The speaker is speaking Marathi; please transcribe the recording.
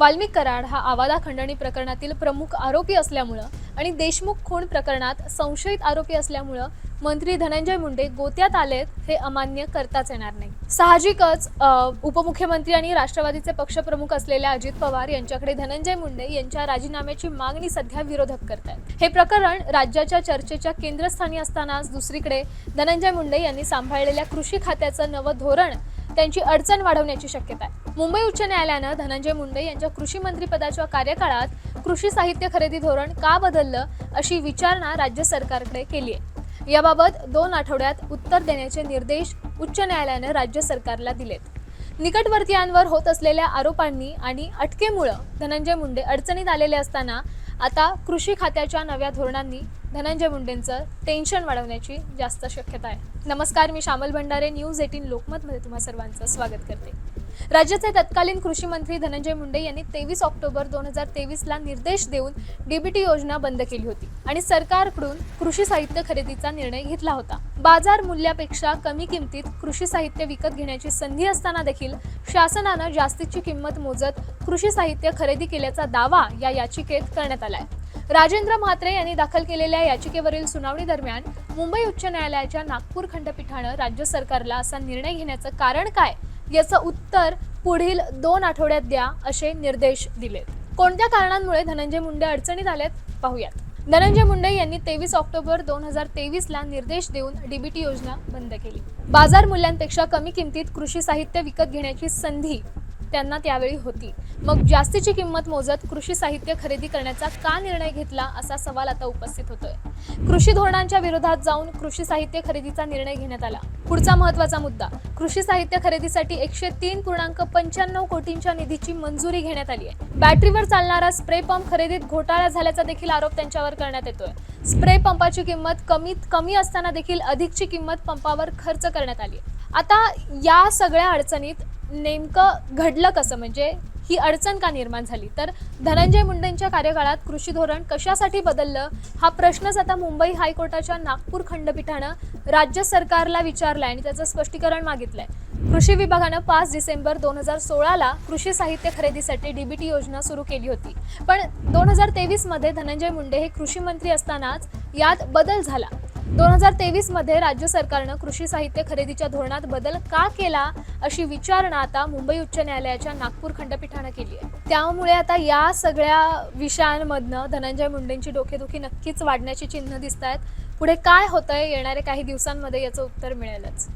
वाल्मिक कराड हा आवादा खंडणी प्रकरणातील प्रमुख आरोपी असल्यामुळे आणि देशमुख खून प्रकरणात संशयित आरोपी असल्यामुळे मंत्री धनंजय मुंडे गोत्यात आलेत हे अमान्य करताच येणार नाही। साहजिकच उपमुख्यमंत्री आणि राष्ट्रवादीचे पक्षप्रमुख असलेल्या अजित पवार यांच्याकडे धनंजय मुंडे यांच्या राजीनाम्याची मागणी सध्या विरोधक करतात। हे प्रकरण राज्याच्या चर्चेच्या केंद्रस्थानी असतानाच दुसरीकडे धनंजय मुंडे यांनी सांभाळलेल्या कृषी खात्याचं नवं धोरण त्यांची अडचण वाढवण्याची शक्यता आहे। मुंबई उच्च न्यायालयानं धनंजय मुंडे यांच्या कृषी मंत्रिपदाच्या कार्यकाळात कृषी साहित्य खरेदी धोरण का बदललं अशी विचारणा राज्य सरकारकडे केली आहे। याबाबत 2 आठवड्यात उत्तर देण्याचे निर्देश उच्च न्यायालयानं राज्य सरकारला दिलेत। निकटवर्तीयांवर होत असलेल्या आरोपांनी आणि अटकेमुळे धनंजय मुंडे अडचणीत आलेले असताना आता कृषी खात्याच्या नव्या धोरणांनी धनंजय मुंडेंचं टेन्शन वाढवण्याची जास्त शक्यता आहे। नमस्कार, मी श्यामल भंडारे, न्यूज 18 लोकमत मध्ये तुम्हा सर्वांचं स्वागत करते। राज्याचे तत्कालीन कृषी मंत्री धनंजय मुंडे यांनी 23 ऑक्टोबर 2023 ला निर्देश देऊन डीबीटी योजना बंद केली होती आणि सरकारकडून कृषी साहित्य खरेदीचा निर्णय घेतला होता। बाजार मूल्यापेक्षा कमी किमतीत कृषी साहित्य विकत घेण्याची संधी असताना देखील शासनानं जास्तीची किंमत मोजत कृषी साहित्य खरेदी केल्याचा दावा या याचिकेत करण्यात आलाय। राजेंद्र म्हात्रे यांनी दाखल केलेल्या याचिकेवरील सुनावणी दरम्यान मुंबई उच्च न्यायालयाच्या नागपूर खंडपीठानं राज्य सरकारला असा निर्णय घेण्याचं कारण काय याचं उत्तर पुढील 2 आठवड्यात द्या असे निर्देश दिलेत। कोणत्या कारणांमुळे धनंजय मुंडे अडचणीत आलेत पाहूयात। धनंजय मुंडे यांनी 23 ऑक्टोबर 2023 ला निर्देश देऊन डीबीटी योजना बंद केली। बाजार मूल्यांपेक्षा कमी किमतीत कृषी साहित्य विकत घेण्याची संधी त्यांना त्यावेळी होती, मग जास्तीची किंमत मोजत कृषी साहित्य खरेदी करण्याचा का निर्णय घेतला असा सवाल आता उपस्थित होतोय। कृषी धोरणांच्या विरोधात जाऊन कृषी साहित्य खरेदीचा निर्णय घेण्यात आला। पुढचा महत्त्वाचा मुद्दा, कृषी साहित्य खरेदीसाठी 103.95 कोटींच्या निधीची मंजुरी घेण्यात आली आहे। बॅटरीवर चालणारा स्प्रे पंप खरेदीत घोटाळा झाल्याचा देखील आरोप त्यांच्यावर करण्यात येतोय। स्प्रे पंपाची किंमत कमीत कमी असताना देखील अधिकची किंमत पंपावर खर्च करण्यात आली। आता या सगळ्या अडचणीत नेमकं घडलं कसं, म्हणजे ही अडचण का निर्माण झाली, तर धनंजय मुंडेंच्या कार्यकाळात कृषी धोरण कशासाठी बदललं हा प्रश्नच आता मुंबई हायकोर्टाच्या नागपूर खंडपीठानं राज्य सरकारला विचारलाय आणि त्याचं स्पष्टीकरण मागितलंय। कृषी विभागानं 5 डिसेंबर 2016 ला कृषी साहित्य खरेदीसाठी डीबीटी योजना सुरू केली होती, पण 2023 मध्ये धनंजय मुंडे हे कृषी मंत्री असतानाच यात बदल झाला। 2023 मध्ये राज्य सरकारनं कृषी साहित्य खरेदीच्या धोरणात बदल का केला अशी विचारणा आता मुंबई उच्च न्यायालयाच्या नागपूर खंडपीठानं केली आहे। त्यामुळे आता या सगळ्या विषयांमधनं धनंजय मुंडेंची डोकेदुखी नक्कीच वाढण्याची चिन्ह दिसत आहेत। पुढे काय होतंय येणाऱ्या काही दिवसांमध्ये याचं उत्तर मिळेलच।